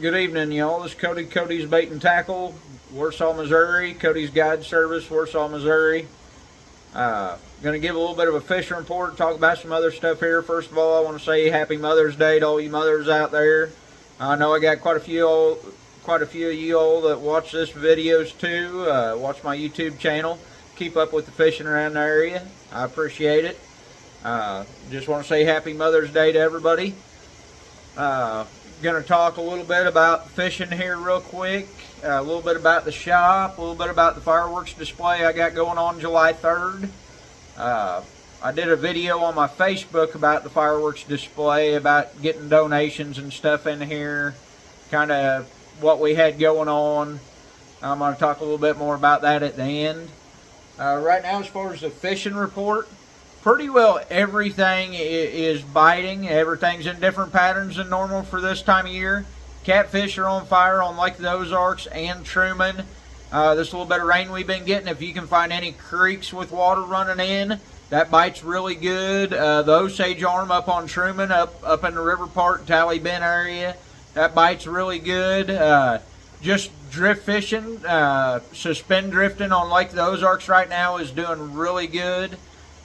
Good evening, y'all. This is Cody, Cody's Bait and Tackle, Warsaw, Missouri. Cody's Guide Service, Warsaw, Missouri. Going to give a little bit of a fishing report, talk about some other stuff here. First of all, I want to say Happy Mother's Day to all you mothers out there. I know I got quite a few of you all that watch this videos too. Watch my YouTube channel. Keep up with the fishing around the area. I appreciate it. Just want to say Happy Mother's Day to everybody. Going to talk a little bit about fishing here real quick, a little bit about the shop, a little bit about the fireworks display I got going on July 3rd. I did a video on my Facebook about the fireworks display, about getting donations and stuff in here, kind of what we had going on. I'm going to talk a little bit more about that at the end. Right now, as far as the fishing report, pretty well everything is biting. Everything's in different patterns than normal for this time of year. Catfish are on fire on Lake of the Ozarks and Truman. This little bit of rain we've been getting, if you can find any creeks with water running in, that bites really good. The Osage Arm up on Truman, up in the River Park, Tally Bend area, that bites really good. Just drift fishing, suspend drifting on Lake of the Ozarks right now is doing really good.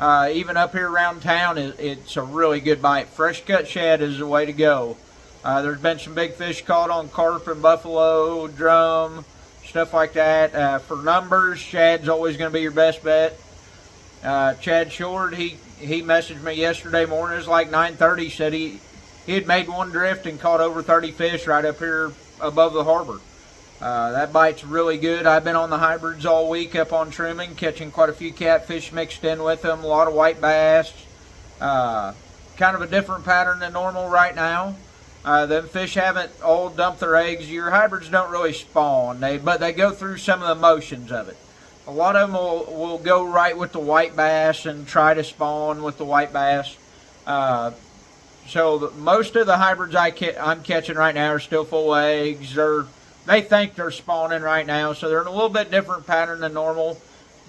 Even up here around town, it's a really good bite. Fresh cut shad is the way to go. There's been some big fish caught on carp and buffalo, drum, stuff like that. For numbers, shad's always going to be your best bet. Chad Short, he messaged me yesterday morning. It was like 9:30. Said he had made one drift and caught over 30 fish right up here above the harbor. That bite's really good. I've been on the hybrids all week up on Truman, catching quite a few catfish mixed in with them, a lot of white bass. Kind of a different pattern than normal right now. Them fish haven't all dumped their eggs. Your hybrids don't really spawn, but they go through some of the motions of it. A lot of them will go right with the white bass and try to spawn with the white bass. So most of the hybrids I'm catching right now are still full of eggs. They think they're spawning right now, so they're in a little bit different pattern than normal.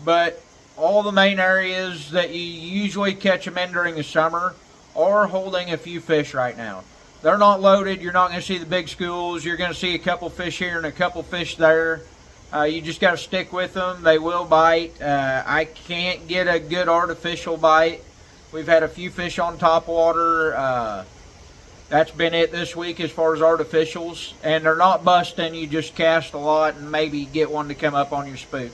But all the main areas that you usually catch them in during the summer are holding a few fish right now. They're not loaded. You're not going to see the big schools. You're going to see a couple fish here and a couple fish there. You just got to stick with them. They will bite. I can't get a good artificial bite. We've had a few fish on top water. That's been it this week as far as artificials. And they're not busting. You just cast a lot and maybe get one to come up on your spook.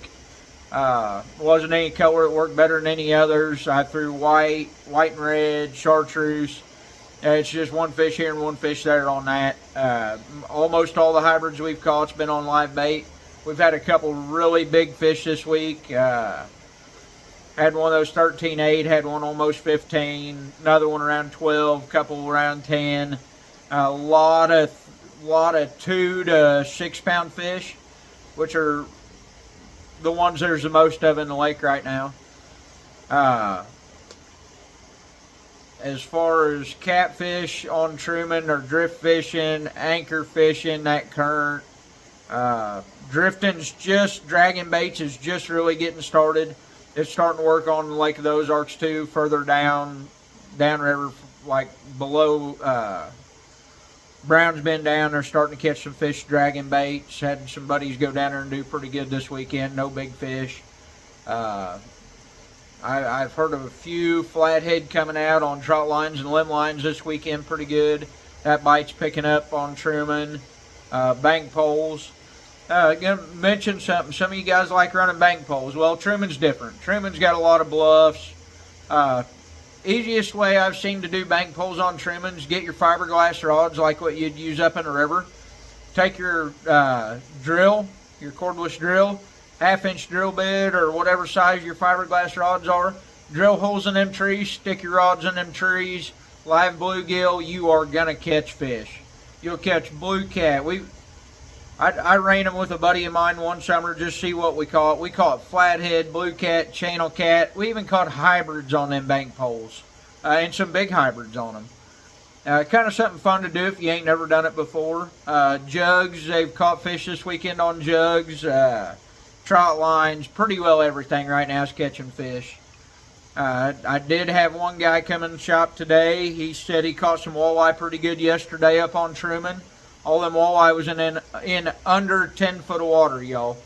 Wasn't any color that worked better than any others. I threw white and red, chartreuse. It's just one fish here and one fish there on that. Almost all the hybrids we've caught's been on live bait. We've had a couple really big fish this week. Had one of those 13.8, had one almost 15, another one around 12, couple around 10. A lot of 2 to 6 pound fish, which are the ones there's the most of in the lake right now. As far as catfish on Truman or drift fishing, anchor fishing, that current, drifting's just, dragging baits is just really getting started. It's starting to work on Lake of the Ozarks too, further downriver, like below Browns Bend down. They're starting to catch some fish dragging baits. Had some buddies go down there and do pretty good this weekend. No big fish. I've heard of a few flathead coming out on trot lines and limb lines this weekend pretty good. That bite's picking up on Truman. Bank poles. Gonna mention something. Some of you guys like running bank poles. Well, Truman's different. Truman's got a lot of bluffs. Easiest way I've seen to do bank poles on Truman's, get your fiberglass rods like what you'd use up in the river. Take your drill, your cordless drill, 1/2-inch drill bit or whatever size your fiberglass rods are. Drill holes in them trees, stick your rods in them trees. Live bluegill, you are gonna catch fish. You'll catch blue cat. I ran them with a buddy of mine one summer, just see what we caught. We caught flathead, blue cat, channel cat. We even caught hybrids on them bank poles, and some big hybrids on them. Kind of something fun to do if you ain't never done it before. Jugs, they've caught fish this weekend on jugs. Trot lines, pretty well everything right now is catching fish. I did have one guy come in the shop today. He said he caught some walleye pretty good yesterday up on Truman All them walleye was in under 10 foot of water, y'all.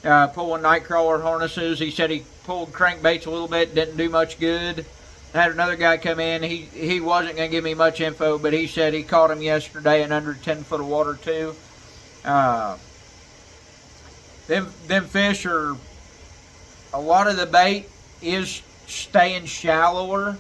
Pulling night crawler harnesses. He said he pulled crankbaits a little bit, didn't do much good. I had another guy come in. He wasn't going to give me much info, but he said he caught him yesterday in under 10 foot of water too. Them fish are, a lot of the bait is staying shallower.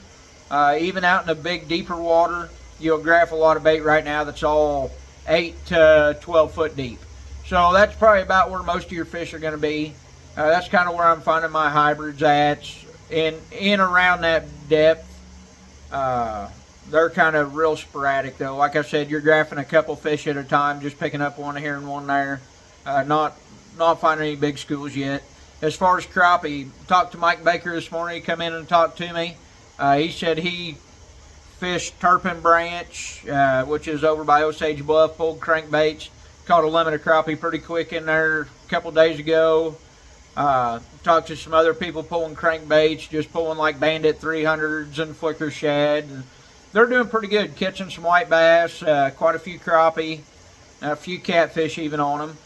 Even out in the big, deeper water, you'll graph a lot of bait right now that's all 8 to 12 foot deep. So that's probably about where most of your fish are going to be. That's kind of where I'm finding my hybrids at, in around that depth. They're kind of real sporadic though. Like I said, you're graphing a couple fish at a time, just picking up one here and one there. Not finding any big schools yet. As far as crappie, talked to Mike Baker this morning. He come in and talked to me. He said he fished Turpin Branch, which is over by Osage Bluff, pulled crankbaits, caught a limit of crappie pretty quick in there a couple days ago. Talked to some other people pulling crankbaits, just pulling like Bandit 300s and flicker shad. And they're doing pretty good, catching some white bass, quite a few crappie, a few catfish even on them.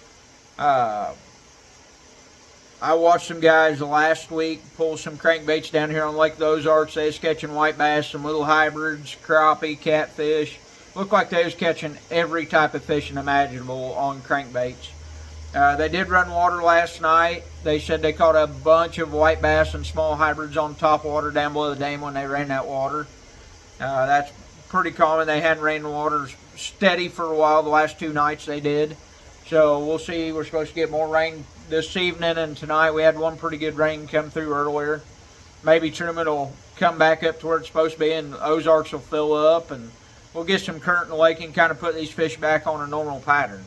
I watched some guys last week pull some crankbaits down here on Lake of the Ozarks. They was catching white bass, some little hybrids, crappie, catfish. Looked like they was catching every type of fishing imaginable on crankbaits. They did run water last night. They said they caught a bunch of white bass and small hybrids on top water down below the dam when they ran that water. That's pretty common. They hadn't ran the water steady for a while. The last 2 nights they did. So we'll see. We're supposed to get more rain this evening and tonight. We had one pretty good rain come through earlier. Maybe Truman will come back up to where it's supposed to be and the Ozarks will fill up and we'll get some current in the lake and kind of put these fish back on a normal pattern.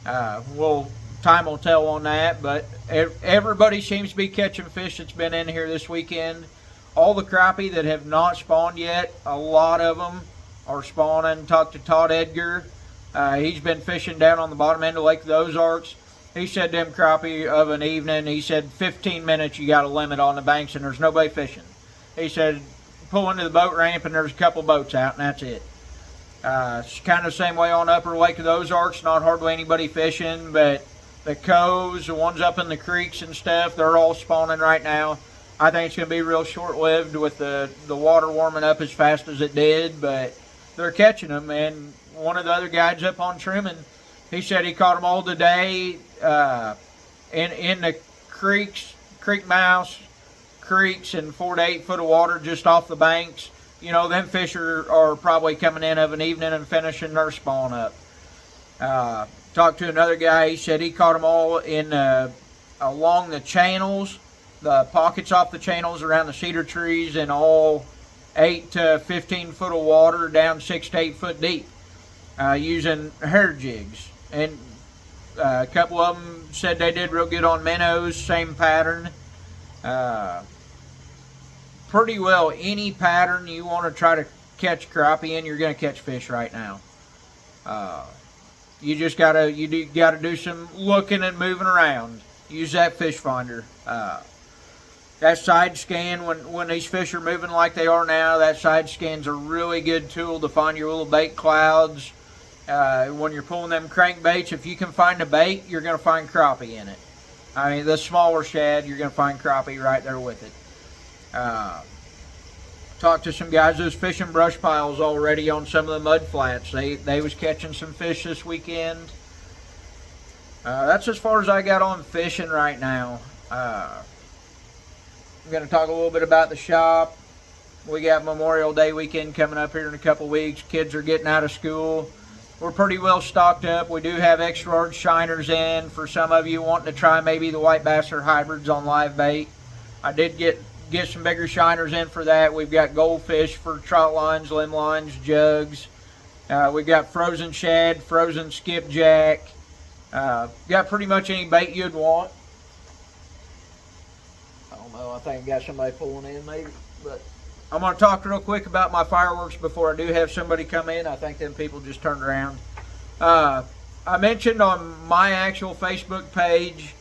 Time will tell on that, but everybody seems to be catching fish that's been in here this weekend. All the crappie that have not spawned yet, a lot of them are spawning. Talked to Todd Edgar. He's been fishing down on the bottom end of Lake of the Ozarks. He said them crappie of an evening, he said 15 minutes you got a limit on the banks and there's nobody fishing. He said pull into the boat ramp and there's a couple boats out and that's it. It's kind of the same way on upper Lake of the Ozarks, not hardly anybody fishing, but the coves, the ones up in the creeks and stuff, they're all spawning right now. I think it's going to be real short-lived with the water warming up as fast as it did, but they're catching them. And one of the other guys up on Truman, he said he caught them all today in the creeks, creek mouths, creeks, and 4 to 8 foot of water just off the banks. You know, them fish are probably coming in of an evening and finishing their spawn up. Talked to another guy. He said he caught them all in along the channels, the pockets off the channels around the cedar trees, and all 8 to 15 foot of water down 6 to 8 foot deep, using hair jigs. And a couple of them said they did real good on minnows, same pattern. Pretty well any pattern you want to try to catch crappie in, you're going to catch fish right now. You just gotta do some looking and moving around. Use that fish finder. That side scan, when these fish are moving like they are now, that side scan's a really good tool to find your little bait clouds. When you're pulling them crankbaits, if you can find a bait, you're going to find crappie in it. I mean, the smaller shad, you're going to find crappie right there with it. Talked to some guys who's fishing brush piles already on some of the mud flats. They was catching some fish this weekend. That's as far as I got on fishing right now. I'm going to talk a little bit about the shop. We got Memorial Day weekend coming up here in a couple weeks. Kids are getting out of school. We're pretty well stocked up. We do have extra large shiners in for some of you wanting to try maybe the white bass or hybrids on live bait. I did get some bigger shiners in for that. We've got goldfish for trout lines, limb lines, jugs. We've got frozen shad, frozen skipjack. Got pretty much any bait you'd want. I don't know. I think I got somebody pulling in maybe. But I'm going to talk real quick about my fireworks before I do have somebody come in. I think them people just turned around. I mentioned on my actual Facebook page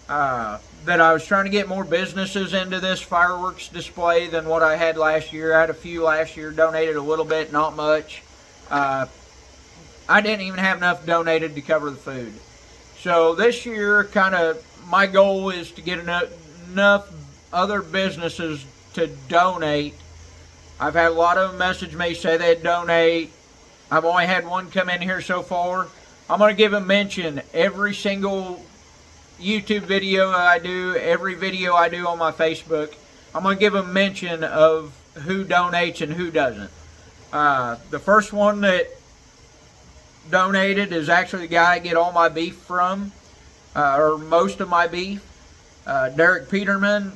that I was trying to get more businesses into this fireworks display than what I had last year. I had a few last year, donated a little bit, not much. I didn't even have enough donated to cover the food. So this year, kind of, my goal is to get enough other businesses to donate. I've had a lot of them message me, say they'd donate. I've only had one come in here so far. I'm going to give a mention every single YouTube video I do, every video I do on my Facebook. I'm going to give a mention of who donates and who doesn't. The first one that donated is actually the guy I get all my beef from, or most of my beef. Derek Peterman,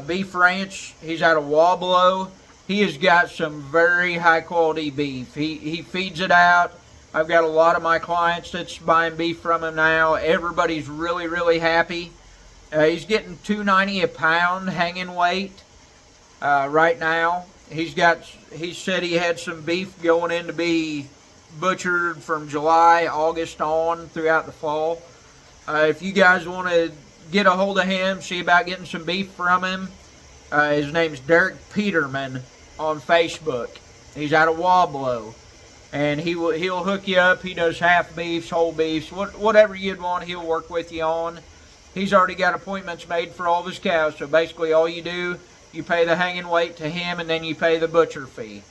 Beef Ranch. He's out of Wablo. He has got some very high quality beef. He feeds it out. I've got a lot of my clients that's buying beef from him now. Everybody's really, really happy. He's getting $2.90 a pound hanging weight right now. He said he had some beef going in to be butchered from July, August on throughout the fall. If you guys want to get a hold of him, see about getting some beef from him, his name's Derek Peterman on Facebook. He's out of Wablo, and he'll hook you up. He does half beefs, whole beefs, whatever you'd want, he'll work with you on. He's already got appointments made for all of his cows, so basically all you do, you pay the hanging weight to him, and then you pay the butcher fee.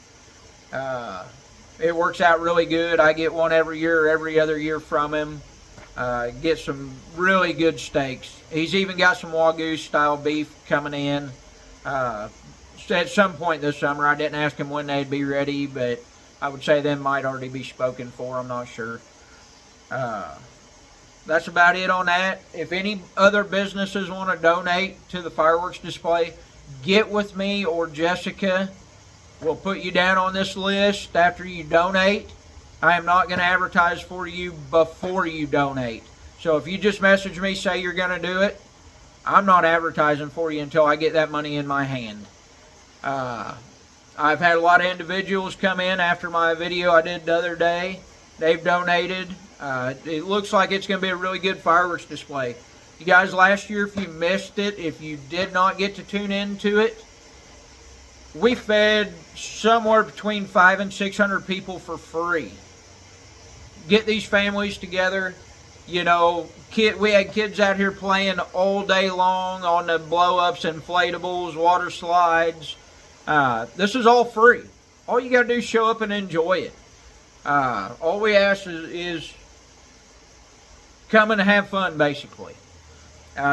It works out really good. I get one every year or every other year from him. Get some really good steaks. He's even got some Wagyu style beef coming in at some point this summer. I didn't ask him when they'd be ready, but I would say them might already be spoken for. I'm not sure. That's about it on that. If any other businesses want to donate to the fireworks display, get with me or Jessica. We'll put you down on this list after you donate. I am not going to advertise for you before you donate. So if you just message me, say you're going to do it, I'm not advertising for you until I get that money in my hand. I've had a lot of individuals come in after my video I did the other day. They've donated. It looks like it's going to be a really good fireworks display. You guys, last year, if you missed it, if you did not get to tune into it, we fed somewhere between 500 and 600 people for free. Get these families together. You know, we had kids out here playing all day long on the blow-ups, inflatables, water slides. This is all free. All you got to do is show up and enjoy it. All we ask is come and have fun, basically.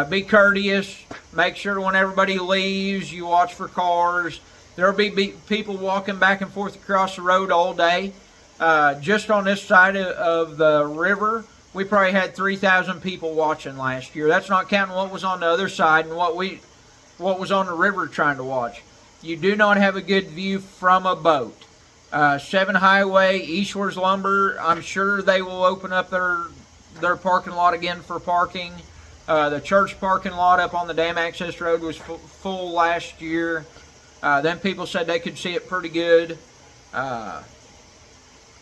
Be courteous. Make sure when everybody leaves, you watch for cars. There will be people walking back and forth across the road all day. Just on this side of the river, we probably had 3,000 people watching last year. That's not counting what was on the other side and what was on the river trying to watch. You do not have a good view from a boat. 7 Highway, Eastwards Lumber, I'm sure they will open up their parking lot again for parking. The church parking lot up on the Dam Access Road was full last year. Then people said they could see it pretty good.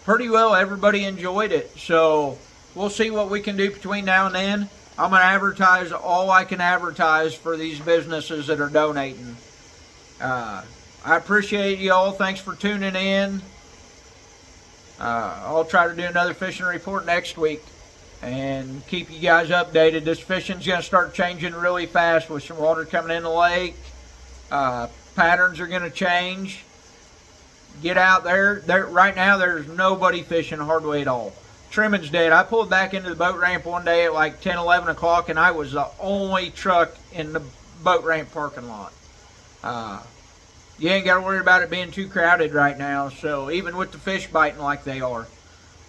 Pretty well everybody enjoyed it. So we'll see what we can do between now and then. I'm going to advertise all I can advertise for these businesses that are donating. I appreciate you all. Thanks for tuning in. I'll try to do another fishing report next week and keep you guys updated. This fishing's going to start changing really fast with some water coming in the lake. Patterns are going to change. Get out there. Right now, there's nobody fishing hardly at all. Trimming's dead. I pulled back into the boat ramp one day at like 10, 11 o'clock, and I was the only truck in the boat ramp parking lot. You ain't got to worry about it being too crowded right now, so even with the fish biting like they are.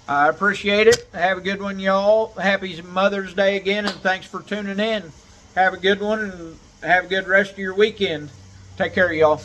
I appreciate it. Have a good one, y'all. Happy Mother's Day again, and thanks for tuning in. Have a good one, and have a good rest of your weekend. Take care, y'all.